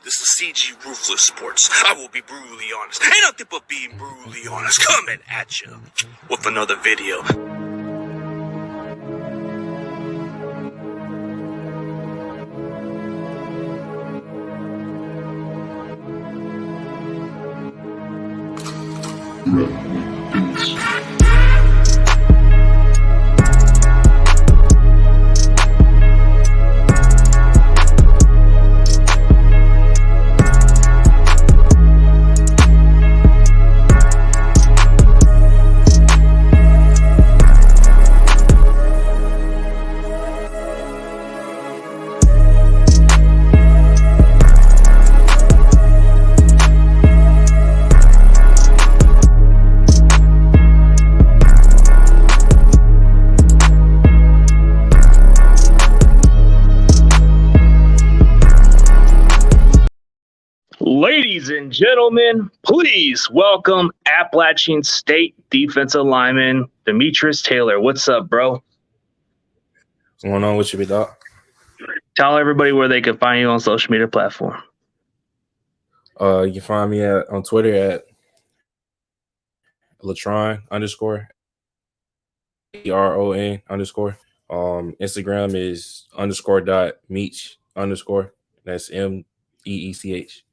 This is CG Ruthless Sports. I will be brutally honest. Ain't nothing but being brutally honest. Coming at you with another video. Ladies and gentlemen, please welcome Appalachian State defensive lineman Demetrius Taylor. What's up, bro? What's going on with you, big dog? Tell everybody where they can find you on social media platform. You can find me on Twitter at Latron _ ERON _ Instagram is _.meech _ that's MEECH.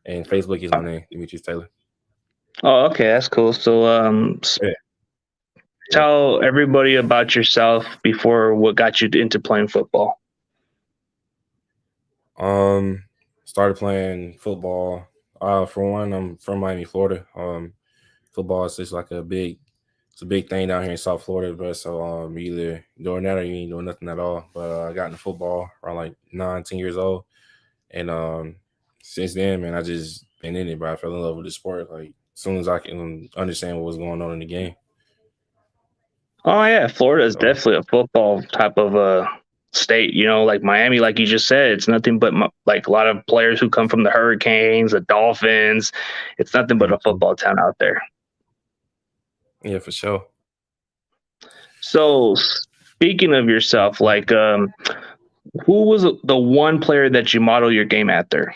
And Facebook is my name, Demetrius Taylor. Oh, okay, that's cool. So, tell everybody about yourself before what got you into playing football. Started playing football. For one, I'm from Miami, Florida. Football is just like a big thing down here in South Florida, but so either doing that or you ain't doing nothing at all. But I got into football around like 9-10 years old, and since then, man, I just been in it, bro. I fell in love with the sport. Like, as soon as I can understand what was going on in the game. Oh, yeah. Florida is definitely a football type of state. You know, like Miami, like you just said, it's nothing but like a lot of players who come from the Hurricanes, the Dolphins. It's nothing but a football town out there. Yeah, for sure. So, speaking of yourself, like, who was the one player that you model your game after?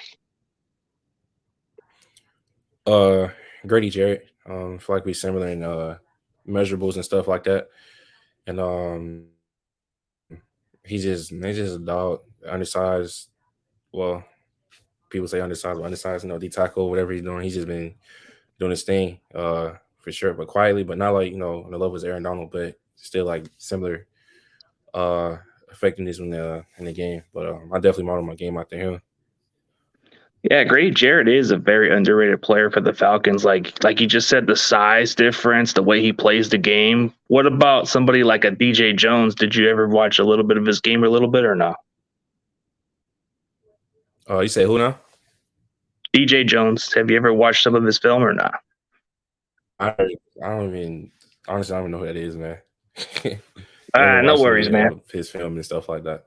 Grady Jarrett. I feel like we're similar in measurables and stuff like that. And he's just a dog, undersized. Well, people say undersized, but undersized, D tackle, whatever he's doing. He's just been doing his thing, for sure, but quietly, but not like, on the level as Aaron Donald, but still like similar effectiveness in the game. But I definitely model my game after him. Yeah, Grady Jarrett is a very underrated player for the Falcons. Like you just said, the size difference, the way he plays the game. What about somebody like a DJ Jones? Did you ever watch a little bit of his game, or a little bit, or no? You say who now? DJ Jones. Have you ever watched some of his film or not? I don't even know who that is, man. No worries, man. His film and stuff like that.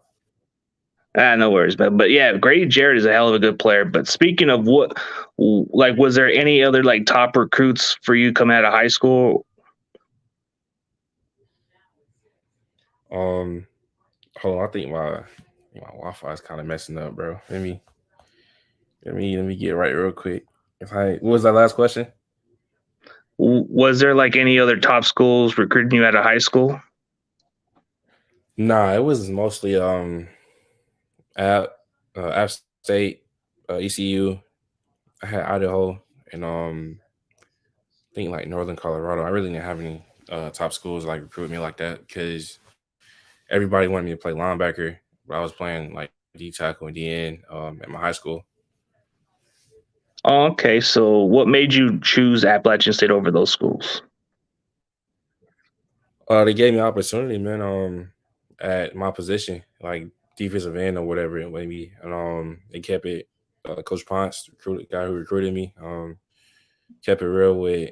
No worries, man. But yeah, Grady Jarrett is a hell of a good player. But speaking of was there any other like top recruits for you coming out of high school? Hold on, I think my Wi-Fi is kind of messing up, bro. Let me get it right real quick. What was that last question? Was there like any other top schools recruiting you out of high school? Nah, it was mostly App State, ECU. I had Idaho, and I think like Northern Colorado. I really didn't have any top schools like recruit me like that because everybody wanted me to play linebacker, but I was playing like D tackle and DN at my high school. Okay, so what made you choose Appalachian State over those schools? They gave me opportunity, man. At my position, like defensive end or whatever it may be, and they kept it. Coach Ponce, guy who recruited me, kept it real with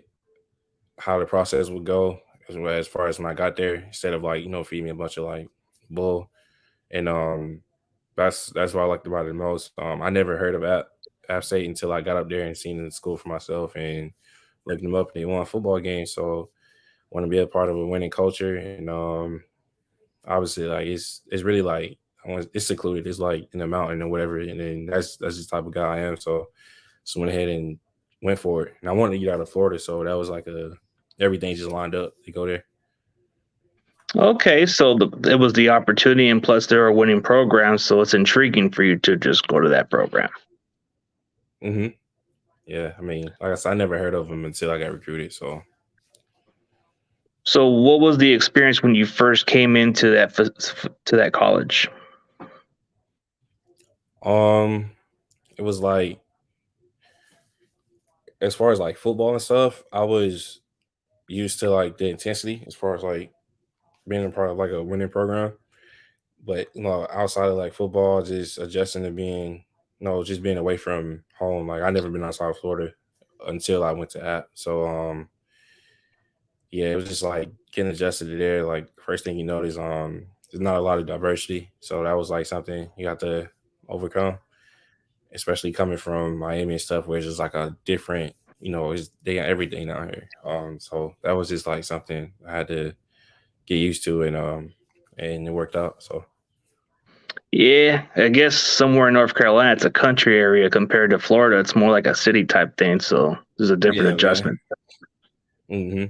how the process would go as far as when I got there, instead of like feeding me a bunch of like bull, and that's what I liked about it the most. I never heard of App State until I got up there and seen the school for myself and looked them up. And they won a football game, so I want to be a part of a winning culture. And obviously, like it's really like it's secluded. It's like in the mountain or whatever, and then that's the type of guy I am. So went ahead and went for it. And I wanted to get out of Florida, so that was like everything just lined up to go there. Okay, so it was the opportunity, and plus they're a winning program, so it's intriguing for you to just go to that program. Mm-hmm. Yeah, I mean, like I said, I never heard of them until I got recruited. So, what was the experience when you first came into that college? It was like, as far as like football and stuff, I was used to like the intensity as far as like being a part of like a winning program. But outside of like football, just adjusting to being, just being away from home. Like I never been outside of Florida until I went to App. So yeah, it was just like getting adjusted to there. Like first thing you notice, there's not a lot of diversity. So that was like something you got to overcome, especially coming from Miami and stuff, where it's just like a different, they got everything down here. So that was just like something I had to get used to, and it worked out. So Yeah, I guess somewhere in North Carolina, it's a country area compared to Florida. It's more like a city type thing. So there's a different yeah, man. adjustment. Mm-hmm.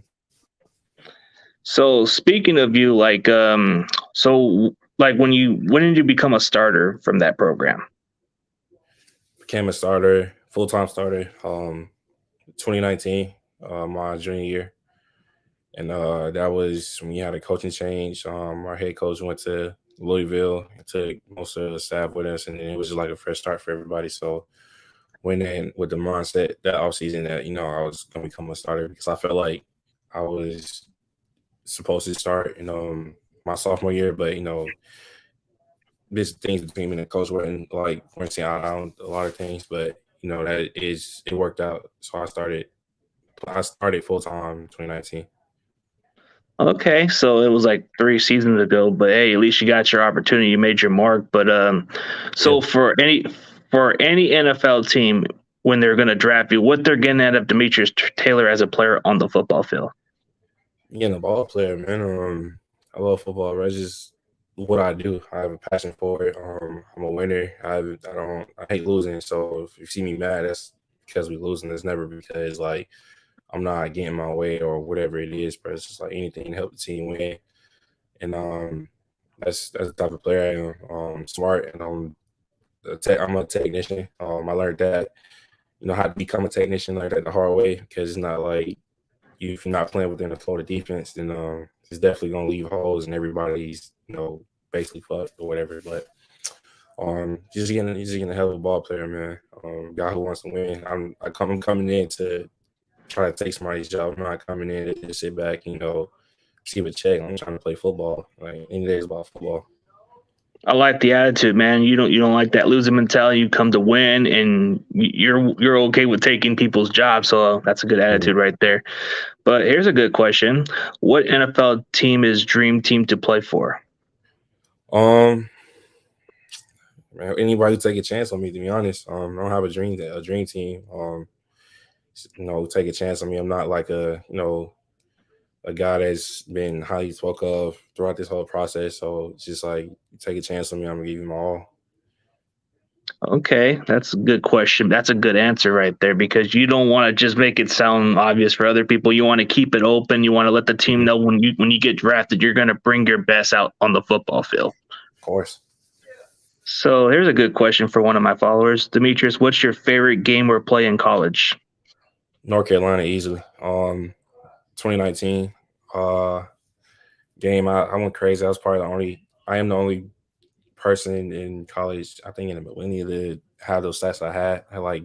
So speaking of you, when did you become a starter from that program? Became a starter, full time starter, 2019, my junior year. And that was when we had a coaching change. Our head coach went to Louisville and took most of the staff with us, and it was just like a fresh start for everybody. So went in with the mindset that offseason that, I was going to become a starter, because I felt like I was supposed to start, my sophomore year, but, this things between me and the coach weren't seeing out on a lot of things, but, it worked out. So I started full time 2019. Okay, so it was like 3 seasons ago, but hey, at least you got your opportunity. You made your mark. But Yeah. so for any NFL team, when they're going to draft you, what they're getting out of Demetrius Taylor as a player on the football field? Being a ball player, man. I love football. Right? It's just what I do. I have a passion for it. I'm a winner. I hate losing. So if you see me mad, that's because we losing. It's never because like I'm not getting my way or whatever it is. But it's just like anything to help the team win. And that's the type of player I am. Smart, and I'm a technician. I learned that, how to become a technician. Learned that the hard way, because it's not like if you're not playing within the Florida defense, then it's definitely gonna leave holes, and everybody's basically fucked or whatever. But just getting a hell of a ball player, man. Guy who wants to win. I'm coming in to try to take somebody's job. I'm not coming in to just sit back, receive a check. I'm trying to play football. Like any day is about football. I like the attitude, man. You don't like that losing mentality. You come to win, and you're okay with taking people's jobs. So that's a good attitude right there. But here's a good question: what NFL team is dream team to play for? Man, anybody take a chance on me, to be honest. I don't have a dream team. Take a chance on me. I'm not like a guy that's been highly spoke of throughout this whole process. So it's just like, take a chance on me, I'm gonna give you my all. Okay, that's a good question. That's a good answer right there, because you don't want to just make it sound obvious for other people. You want to keep it open. You want to let the team know when you get drafted, you're going to bring your best out on the football field. Of course. So here's a good question for one of my followers. Demetrius, what's your favorite game or play in college? North Carolina easily. 2019 game. I went crazy. I am the only person in college, I think in the millennium, to have those stats I had. I had like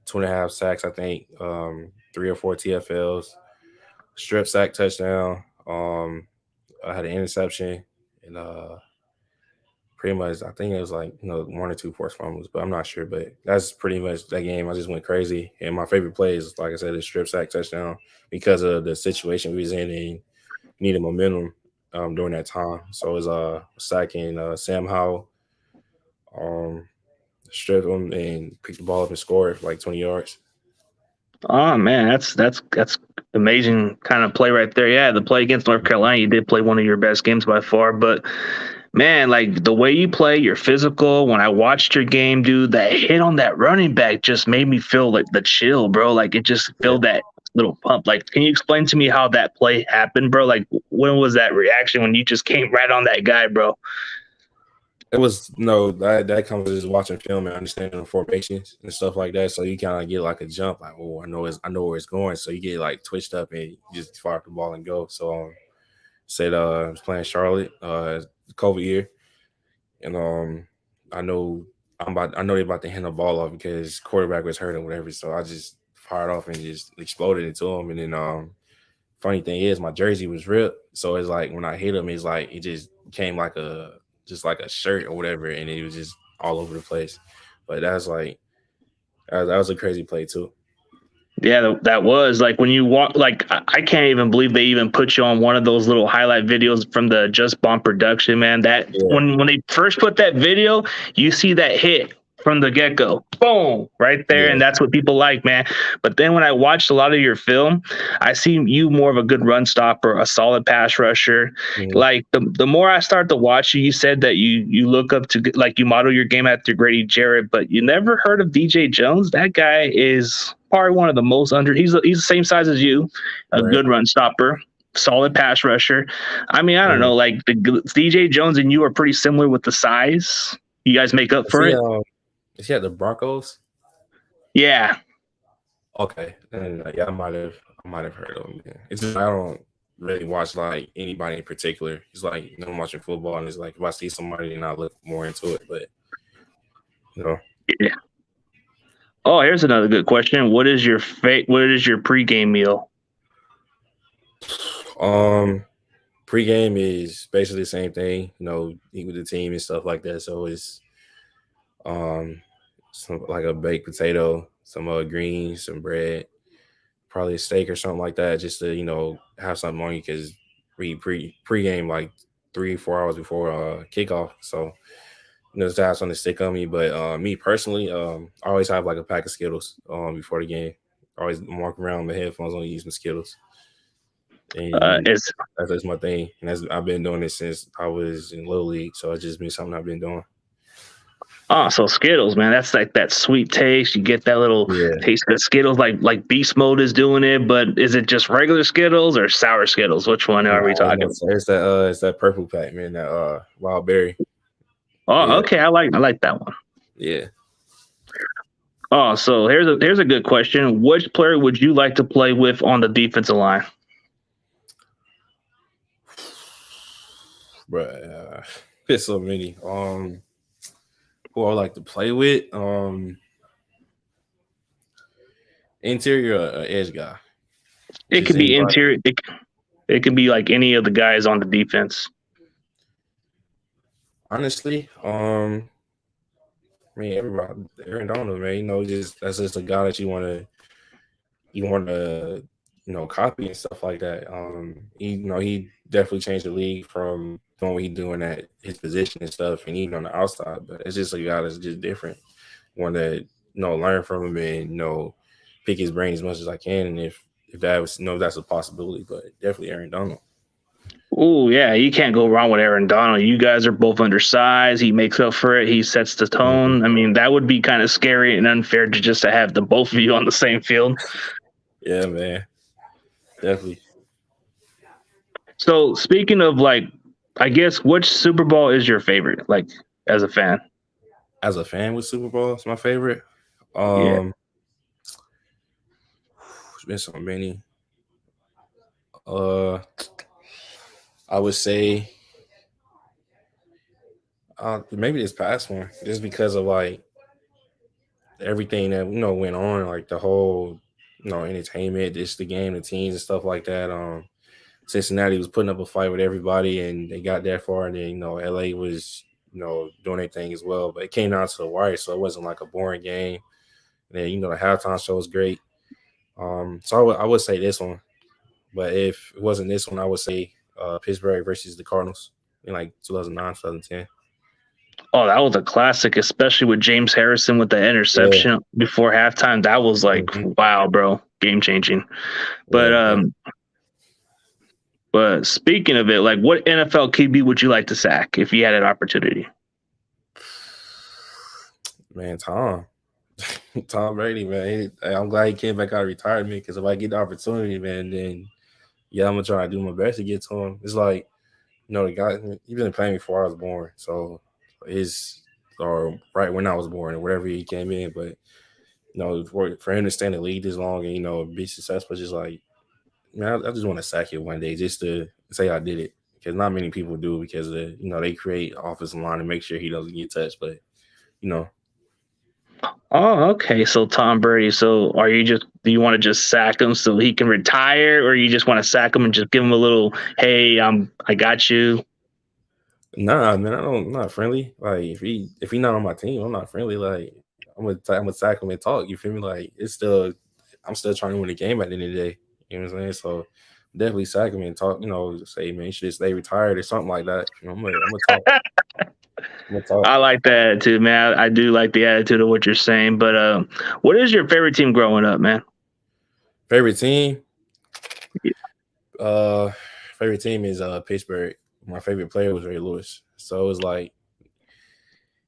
2.5 sacks, I think, 3 or 4 TFLs, strip sack touchdown. I had an interception, and pretty much, I think it was like 1 or 2 forced fumbles, but I'm not sure. But that's pretty much that game. I just went crazy, and my favorite play is, like I said, the strip sack touchdown, because of the situation we was in and needed momentum during that time. So it was sacking Sam Howell, strip him and pick the ball up and score it for like 20 yards. Oh man, that's amazing kind of play right there. Yeah, the play against North Carolina, you did play one of your best games by far. But Man, like the way you play, you're physical. When I watched your game, dude, that hit on that running back just made me feel like the chill, bro. Like it just Yeah. felt that little pump. Like, can you explain to me how that play happened, bro? Like, when was that reaction when you just came right on that guy, bro? It was no that comes with just watching film and understanding the formations and stuff like that. So you kind of get like a jump, like, oh, I know where it's going. So you get like twitched up and you just fire up the ball and go. So said I was playing Charlotte, COVID year, and I know they're about to hand the ball off because quarterback was hurt or whatever. So I just fired off and just exploded into him. And then funny thing is my jersey was ripped. So it's like when I hit him, it's like it just came like a shirt or whatever, and it was just all over the place. But that's like that was a crazy play too. Yeah, that was like when you walk. Like I can't even believe they even put you on one of those little highlight videos from the Just Bomb production, man. That Yeah. when they first put that video, you see that hit from the get go, boom, right there, Yeah. and that's what people like, man. But then when I watched a lot of your film, I see you more of a good run stopper, a solid pass rusher. Mhm. Like the more I start to watch you, you said that you look up to, like, you model your game after Grady Jarrett, but you never heard of DJ Jones. That guy is probably one of the most under. He's the same size as you, a Right. good run stopper, solid pass rusher. I mean, I don't know, like the DJ Jones and you are pretty similar with the size. You guys make up for it. Is he at the Broncos? Yeah. Okay. And yeah, I might have heard of him. Yeah. It's just I don't really watch like anybody in particular. It's like I'm watching football, and it's like if I see somebody, then I look more into it. But Yeah. Oh, here's another good question. What is your pregame meal? Pregame is basically the same thing. Eat with the team and stuff like that. So it's some like a baked potato, some greens, some bread, probably a steak or something like that, just to have something on you because we pregame like 3-4 hours before kickoff. So just to have something to stick on me. But me personally, I always have like a pack of Skittles before the game. I always walk around with my headphones on, using Skittles. And that's my thing. And I've been doing it since I was in Little League. So it's just been something I've been doing. Oh, so Skittles, man, that's like that sweet taste. You get that little taste of Skittles, like Beast Mode is doing it. But is it just regular Skittles or sour Skittles? Which one are we talking? It's that purple pack, man. That wild berry. Oh, yeah. Okay, I like that one. Yeah. Oh, so here's a good question. Which player would you like to play with on the defensive line? Bruh, there's so many. Who I like to play with? Interior edge guy. It could be interior. It could be like any of the guys on the defense. Honestly, I mean, everybody, Aaron Donald, man. That's just a guy that you want to copy and stuff like that. He definitely changed the league from doing what he's doing at his position and stuff, and even on the outside. But it's just a guy that's just different. One that learn from him and pick his brain as much as I can, and if that was that's a possibility. But definitely Aaron Donald. Oh, yeah, you can't go wrong with Aaron Donald. You guys are both undersized. He makes up for it. He sets the tone. Mm-hmm. I mean, that would be kind of scary and unfair to have the both of you on the same field. Yeah, man. Definitely. So, speaking of, like, I guess, which Super Bowl is your favorite, like, as a fan? As a fan with Super Bowl, it's my favorite. Yeah. There's been so many. I would say maybe this past one, just because of like everything that went on, like the whole entertainment, just the game, the teams and stuff like that. Cincinnati was putting up a fight with everybody, and they got that far, and then LA was doing their thing as well, but it came down to the wire, so it wasn't like a boring game. And then the halftime show was great. So I would say this one, but if it wasn't this one, I would say Pittsburgh versus the Cardinals in like 2009, 2010. Oh, that was a classic, especially with James Harrison with the interception before halftime. That was like, wow, bro, game changing. But But speaking of it, like what NFL QB would you like to sack if you had an opportunity? Man, Tom Brady, man. I'm glad he came back out of retirement because if I get the opportunity, man, then yeah, I'm gonna try to do my best to get to him. It's like, the guy he's been playing before I was born, so his or right when I was born or whatever he came in, but for him to stay in the league this long and be successful, just like, man, I just want to sack it one day just to say I did it because not many people do because they create offensive line to make sure he doesn't get touched, but you know. Oh, okay. So Tom Brady. So do you want to just sack him so he can retire, or you just want to sack him and just give him a little, hey, I got you. Nah, man, I'm not friendly. Like if he not on my team, I'm not friendly. Like I'm gonna sack him and talk. You feel me? Like I'm still trying to win the game at the end of the day. You know what I'm saying? So definitely sack him and talk. Say, man, you should stay retired or something like that. I'm gonna talk. I'm gonna talk. I like that attitude, man. I do like the attitude of what you're saying. But what is your favorite team growing up, man? Favorite team? Uh, favorite team is Pittsburgh. My favorite player was Ray Lewis. So it was like,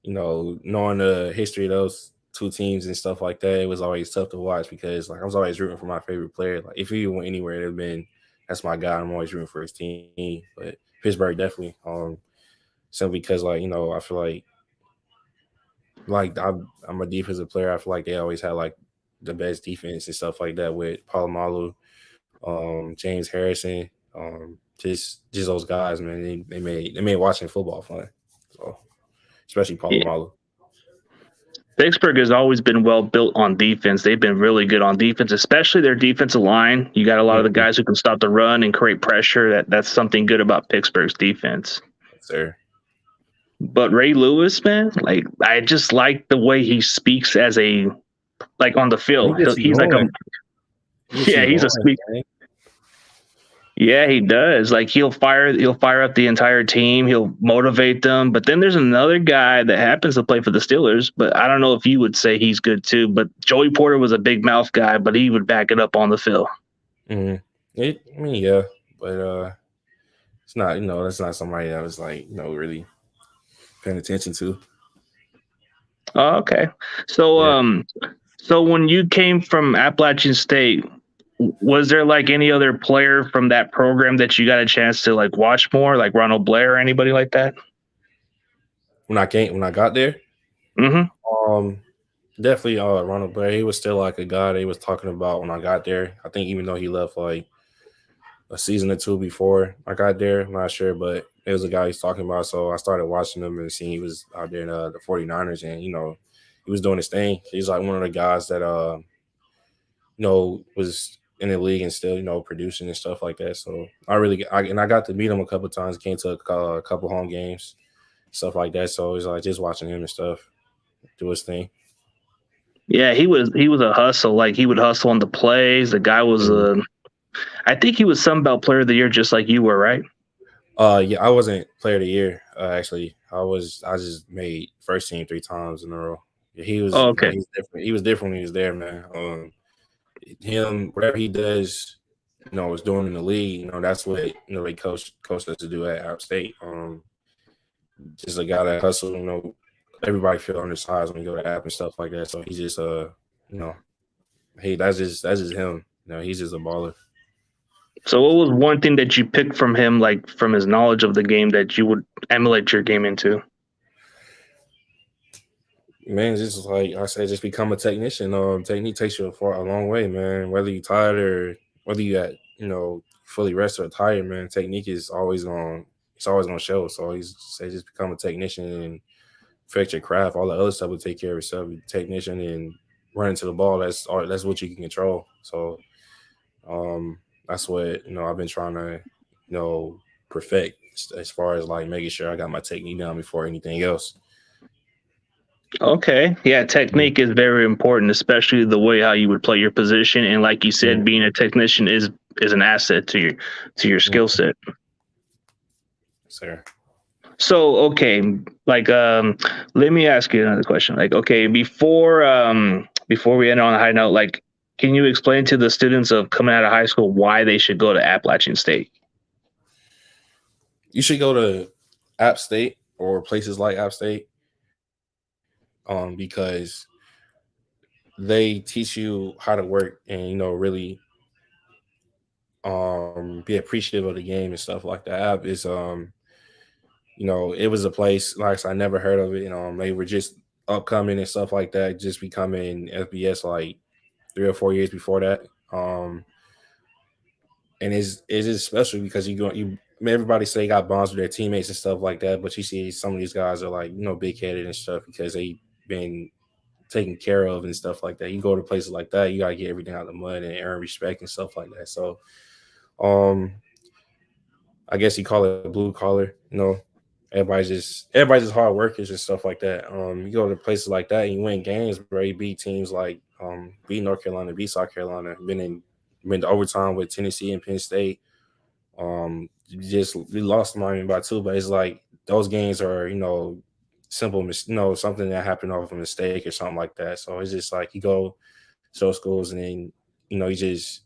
knowing the history of those two teams and stuff like that, it was always tough to watch because like I was always rooting for my favorite player. Like if he went anywhere, it'd have been that's my guy. I'm always rooting for his team. But Pittsburgh definitely. Simply because like, I feel like I'm a defensive player. I feel like they always had like the best defense and stuff like that with Palomalu, James Harrison, just those guys, man. They made watching football fun. So especially Yeah. Palomalu. Pittsburgh has always been well built on defense. They've been really good on defense, especially their defensive line. You got a lot of the Mhm. guys who can stop the run and create pressure. That's something good about Pittsburgh's defense. Sir. But Ray Lewis, man, like I just like the way he speaks on the He field. gets you He's like a going. He gets yeah, you he's a going, speak. man. Yeah, he does. Like he'll fire up the entire team. He'll motivate them. But then there's another guy that happens to play for the Steelers, but I don't know if you would say he's good too. But Joey Porter was a big mouth guy, but he would back it up on the field. Mm-hmm. I mean, yeah, but it's not. That's not somebody that was like, really paying attention to. Oh, okay. So Yeah. so when you came from Appalachian State, was there like any other player from that program that you got a chance to like watch more, like Ronald Blair or anybody like that? When I got there, Mm-hmm. um, definitely Ronald Blair. He was still like a guy they was talking about when I got there. I think even though he left like a season or two before I got there, I'm not sure, but it was a guy he's talking about. So I started watching him and seeing he was out there in the 49ers, and he was doing his thing. He's like one of the guys that was in the league and still, producing and stuff like that. So I got to meet him a couple of times. Came to a couple home games, stuff like that. So it was like just watching him and stuff do his thing. Yeah, he was a hustle. Like he would hustle on the plays. The guy was Mhm. I think he was Sunbelt Player of the Year, just like you were, right? Yeah, I wasn't player of the year. Actually, I just made first team 3 times in a row. Yeah, he was, Oh, okay. he's different. He was different when he was there, man. Him, whatever he does, was doing in the league. That's what they coached us to do at App State. Just a guy that hustle. Everybody feel undersized when you go to App and stuff like that. So he just, hey, that's just him. He's just a baller. So what was one thing that you picked from him, like from his knowledge of the game, that you would emulate your game into? Man, just like I said, just become a technician. Technique takes you a long way, man. Whether you tired or whether you got fully rested or tired, man. Technique is always on. It's always gonna show. So he's say just become a technician and perfect your craft. All the other stuff will take care of itself. Technician and running to the ball. That's what you can control. So that's what I've been trying to perfect as far as like making sure I got my technique down before anything else. Okay. Yeah, technique is very important, especially the way how you would play your position. And like you said, Mhm. being a technician is an asset to your skill set. Sir. So okay, like let me ask you another question. Like, okay, before we end on a high note, like can you explain to the students of coming out of high school why they should go to Appalachian State? you should go to App State or places like App State, because they teach you how to work and really be appreciative of the game and stuff like that. App is it was a place like I said, I never heard of it. They were just upcoming and stuff like that, just becoming FBS like 3 or 4 years before that. And it's just special because everybody say they got bonds with their teammates and stuff like that, but you see some of these guys are like big headed and stuff because they been taken care of and stuff like that. You go to places like that, you gotta get everything out of the mud and earn respect and stuff like that. So, I guess you call it blue collar. Everybody's just hard workers and stuff like that. You go to places like that and you win games, bro. You beat teams like beat North Carolina, beat South Carolina, been to overtime with Tennessee and Penn State. We lost Miami by 2, but it's like those games are simple, something that happened off of a mistake or something like that. So it's just like you go to those schools and then you just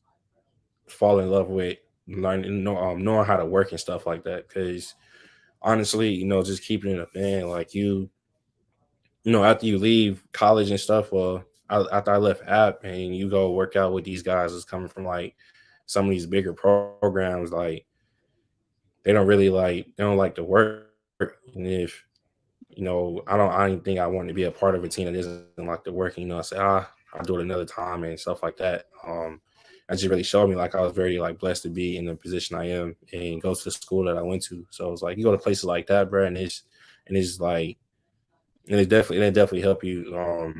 fall in love with learning, knowing how to work and stuff like that. Because honestly, just keeping it a fan, like after you leave college and stuff, after I left App and you go work out with these guys that's coming from like some of these bigger programs, like they don't like to work. And if I don't think I want to be a part of a team that doesn't like to work. I say, I'll do it another time and stuff like that. That just really showed me like I was very like blessed to be in the position I am and go to the school that I went to. So it's like you go to places like that, bro, and it definitely help you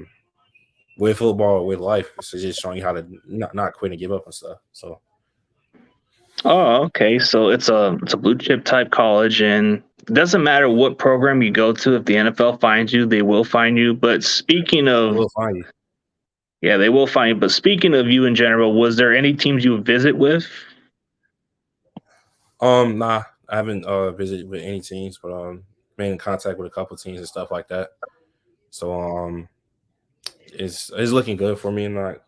with football, with life. It's just showing you how to not quit and give up and stuff. So. Oh, okay. So it's a blue chip type college, and it doesn't matter what program you go to. If the NFL finds you, they will find you. But speaking of, We'll find you. Yeah, they will find you. But speaking of you in general, was there any teams you would visit with? Nah, I haven't visited with any teams, but been in contact with a couple teams and stuff like that. So it's looking good for me. Not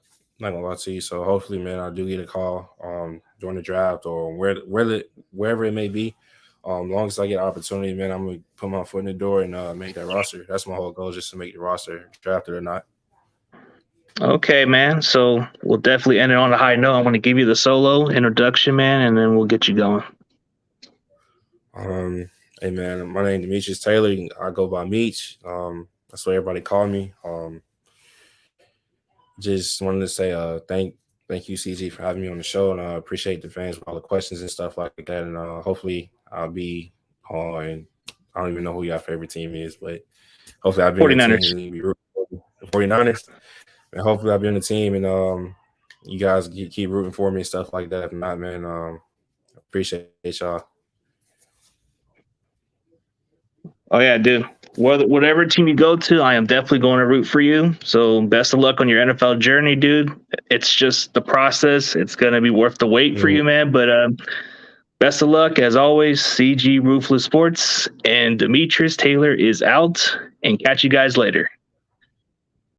gonna lie to you. So hopefully, man, I do get a call during the draft or wherever it may be. Long as I get an opportunity, man, I'm gonna put my foot in the door and make that roster. That's my whole goal, just to make the roster, drafted or not. Okay, man. So we'll definitely end it on a high note. I'm going to give you the solo introduction, man, and then we'll get you going. Hey, man, my name is Demetrius Taylor. I go by Meech. That's what everybody call me. Just wanted to say thank you, CG, for having me on the show, and I appreciate the fans for all the questions and stuff like that. And hopefully I'll be on. I don't even know who your favorite team is, but hopefully I'll be 49ers. On the team and the 49ers. And hopefully I'll be on the team and you guys keep rooting for me and stuff like that. If not, man, appreciate y'all. Oh, yeah, dude. Whatever team you go to, I am definitely going to root for you. So best of luck on your NFL journey, dude. It's just the process. It's going to be worth the wait for you, man. But best of luck. As always, CG Ruthless Sports and Demetrius Taylor is out. And catch you guys later.